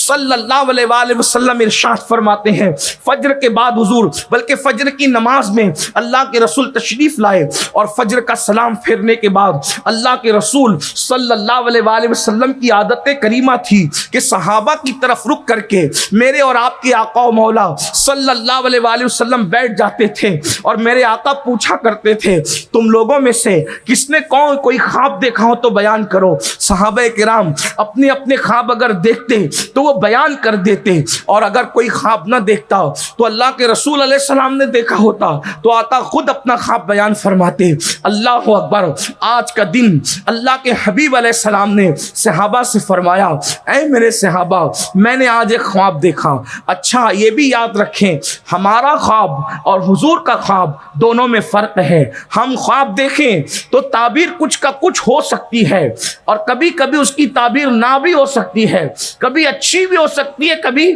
सल्लल्लाहु अलैहि वसल्लम इरशाद फरमाते हैं, फजर के बाद हुजूर बल्कि फजर की नमाज में अल्लाह के रसूल तशरीफ लाए और फजर का सलाम फेरने के बाद अल्लाह के रसूल सल्लल्लाहु अलैहि वसल्लम की आदत करीमा थी कि सहाबा की तरफ रुक करके मेरे और आपके आका और मौला सल्लल्लाहु अलैहि वसल्लम बैठ जाते थे और मेरे आका पूछा करते थे, तुम लोगों में से किसने कोई ख्वाब देखा हो तो बयान करो। सहाबा किराम अपने अपने ख्वाब अगर देखते तो वो बयान कर देते, और अगर कोई ख्वाब ना देखता तो अल्लाह के रसूल अलैहि सलाम ने देखा होता तो आका खुद अपना ख्वाब बयान फरमाते। अल्लाह अकबर। आज का दिन अल्लाह के हबीब अलैहि सलाम ने सहाबा से फरमाया, ऐ मेरे सहाबा, मैंने आज एक ख्वाब देखा। अच्छा ये भी याद रखें, हमारा ख्वाब और हुजूर का ख्वाब दोनों में फर्क है। हम ख्वाब देखें तो ताबीर कुछ का कुछ हो सकती है और कभी कभी उसकी ताबीर ना भी हो सकती है, कभी अच्छी भी हो सकती है, कभी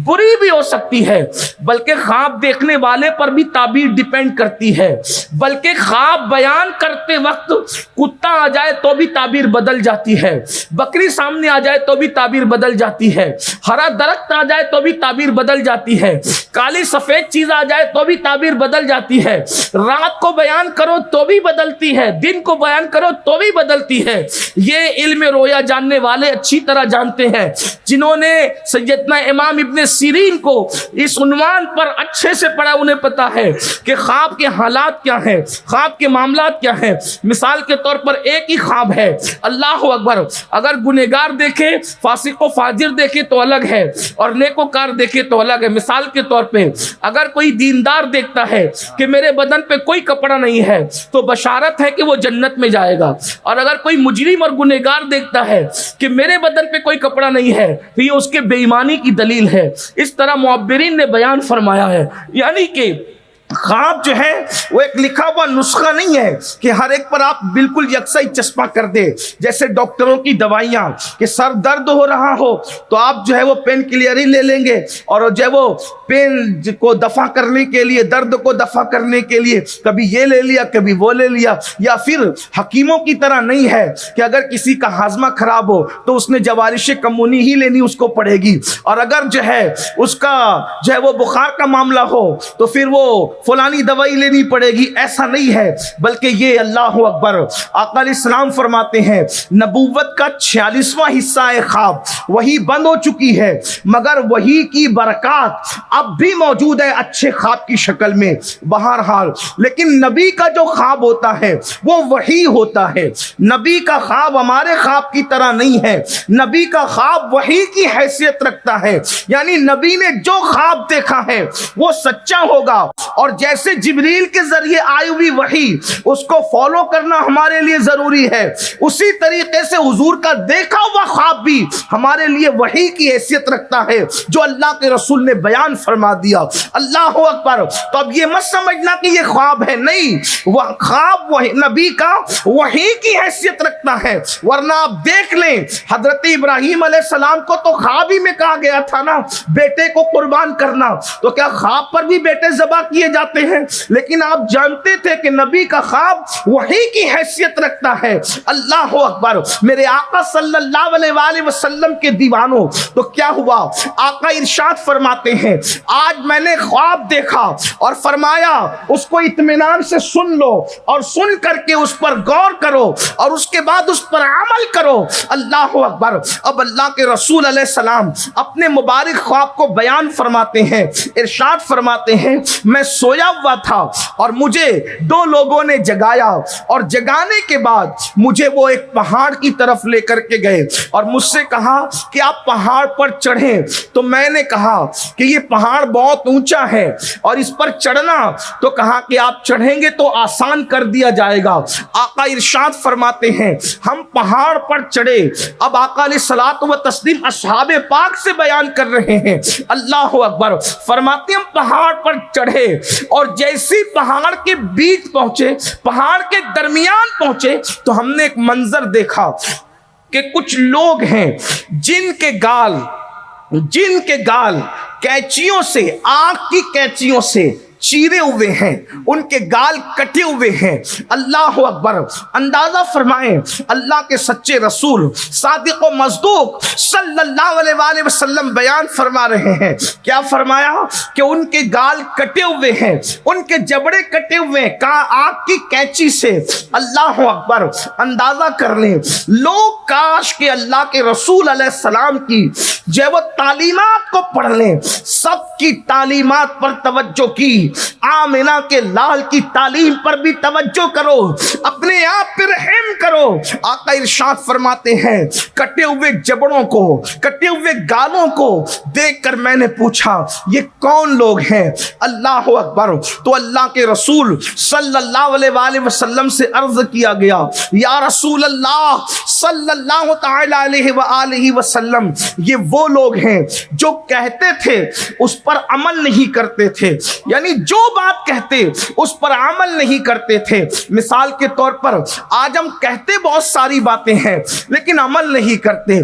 बुरी भी हो सकती है। बल्कि ख्वाब देखने वाले पर भी ताबीर डिपेंड करती है। बल्कि ख्वाब बयान करते वक्त कुत्ता आ जाए तो भी ताबीर बदल जाती है, बकरी सामने आ जाए तो भी ताबीर बदल जाती है, हरा दरख्त आ जाए तो भी ताबीर बदल जाती है, काली सफेद चीज आ जाए तो भी ताबीर बदल जाती है। रात को बयान करो तो भी बदलती है, दिन को बयान करो तो भी बदलती है। ये इल्म रोया जानने वाले अच्छी तरह जानते हैं, जिन्होंने सैयदना इमाम इब्ने सीरीन को इस उन्वान पर अच्छे से पढ़ा, उन्हें पता है कि ख्वाब के हालात क्या हैं, ख्वाब के मामलात क्या हैं। मिसाल के तौर पर एक ही ख्वाब है, अल्लाह अकबर, अगर गुनहगार देखे, फासिक व फाजिर देखे तो अलग है और नेकोकार देखे तो अलग है। मिसाल के तौर पे अगर कोई दीनदार देखता है कि मेरे बदन पे कोई कपड़ा नहीं है तो बशारत है कि वो जन्नत में जाएगा, और अगर कोई मुजरिम और गुनहगार देखता है कि मेरे बदन पे कोई कपड़ा नहीं है तो ये उसके बेईमानी की दलील है। इस तरह मुअब्बिरीन ने बयान फरमाया है। यानी कि ख्वाब जो है वो एक लिखा हुआ नुस्खा नहीं है कि हर एक पर आप बिल्कुल यकसा ही चश्मा कर दे। जैसे डॉक्टरों की दवाइयां कि सर दर्द हो रहा हो तो आप जो है वो पेन किलर ही ले लेंगे, और जो है वो पेन को दफा करने के लिए, दर्द को दफा करने के लिए कभी ये ले लिया कभी वो ले लिया। या फिर हकीमों की तरह नहीं है कि अगर किसी का हाजमा खराब हो तो उसने जवारिश कमूनी ही लेनी उसको पड़ेगी, और अगर जो है उसका जो है वो बुखार का मामला हो तो फिर वो फलानी दवाई लेनी पड़ेगी। ऐसा नहीं है, बल्कि ये अल्लाह अकबर आका अलैहिस्सलाम फरमाते हैं, नबूवत का 46वां हिस्सा है ख्वाब, वही बंद हो चुकी है, मगर वही की बरकत अब भी मौजूद है अच्छे ख्वाब की शक्ल में। बहरहाल लेकिन नबी का जो ख्वाब होता है वो वही होता है। नबी का ख्वाब हमारे ख्वाब की तरह नहीं है, नबी का ख्वाब वही की हैसियत रखता है। यानी नबी ने जो ख्वाब देखा है वो सच्चा होगा, और जैसे जिब्रील के जरिए आई हुई वही उसको फॉलो करना हमारे लिए जरूरी है, उसी तरीके से हुजूर का देखा हुआ ख्वाब भी हमारे लिए वही की हैसियत रखता है जो अल्लाह के रसूल ने बयान फरमा दिया। अल्लाह अकबर। तो अब ये मत समझना कि ये ख्वाब है, नहीं, वह ख्वाब वही नबी का वही की हैसियत रखता है। वरना आप देख लें, हजरत इब्राहीम अलैहिस्सलाम को तो ख्वाब ही में कहा गया था ना बेटे को कुर्बान करना, तो क्या ख्वाब पर भी बेटे ज़बा किए जाते हैं? लेकिन आप जानते थे कि नबी का ख्वाब वही की हैसियत रखता है। अल्लाह अकबर। मेरे आका सल्लल्लाहु अलैहि वसल्लम के दीवानों, तो क्या हुआ? आका इरशाद फरमाते हैं, आज मैंने ख्वाब देखा और फरमाया उसको इत्मीनान से सुन लो और सुन करके उस पर गौर करो और उसके बाद उस पर अमल करो। अल्लाह अकबर। अब अल्लाह के रसूल अलैहि सलाम अपने मुबारक ख्वाब को बयान फरमाते हैं, इरशाद फरमाते हैं, मैं सोया हुआ था और मुझे दो लोगों ने जगाया, और जगाने के बाद मुझे वो एक पहाड़ की तरफ लेकर के गए और मुझसे कहा कि आप पहाड़ पर चढ़ें। तो मैंने कहा कि ये पहाड़ बहुत ऊंचा है और इस पर चढ़ना, तो कहा कि आप चढ़ेंगे तो आसान कर दिया जाएगा। आका इरशाद फरमाते हैं, हम पहाड़ पर चढ़े। अब आका अलैहिस्सलातु व तस्लीम अस्हाबे पाक से बयान कर रहे हैं। अल्लाह अकबर। फरमाते हम पहाड़ पर चढ़े और जैसे पहाड़ के बीच पहुंचे, पहाड़ के दरमियान पहुंचे, तो हमने एक मंजर देखा कि कुछ लोग हैं जिनके गाल कैंचियों से, आग की कैंचियों से चीरे हुए हैं, उनके गाल कटे हुए हैं। अल्लाह अकबर। अंदाजा फरमाएं, अल्लाह के सच्चे रसूल सादिक व मज़दूक सल्लल्लाहु अलैहि वसल्लम बयान फरमा रहे हैं। क्या फरमाया कि उनके गाल कटे हुए हैं, उनके जबड़े कटे हुए हैं, कहा आग की कैंची से। अल्लाह अकबर। अंदाजा कर लें, लोग काश के अल्लाह के रसूल अलैहिस्सलाम की जो वो तालीमात को पढ़ लें, सबकी तालीमात पर तवज्जो की, आमिना के लाल की तालीम पर भी तवज्जो करो, अपने आप पर रहम करो। आका इरशाद फरमाते हैं, कटे हुए जबड़ों को, कटे हुए गालों को देखकर मैंने पूछा ये कौन लोग हैं? अल्लाह अकबर। तो अल्लाह के रसूल सल्लल्लाहु अलैहि वसल्लम से अर्ज किया गया, या रसूल अल्लाह सल्लल्लाहु तआला अलैहि वसल्लम, ये वो लोग हैं जो कहते थे उस पर अमल नहीं करते थे, यानी जो बात कहते उस पर अमल नहीं करते थे। मिसाल के तौर पर आज हम कहते बहुत सारी बातें हैं लेकिन अमल नहीं करते।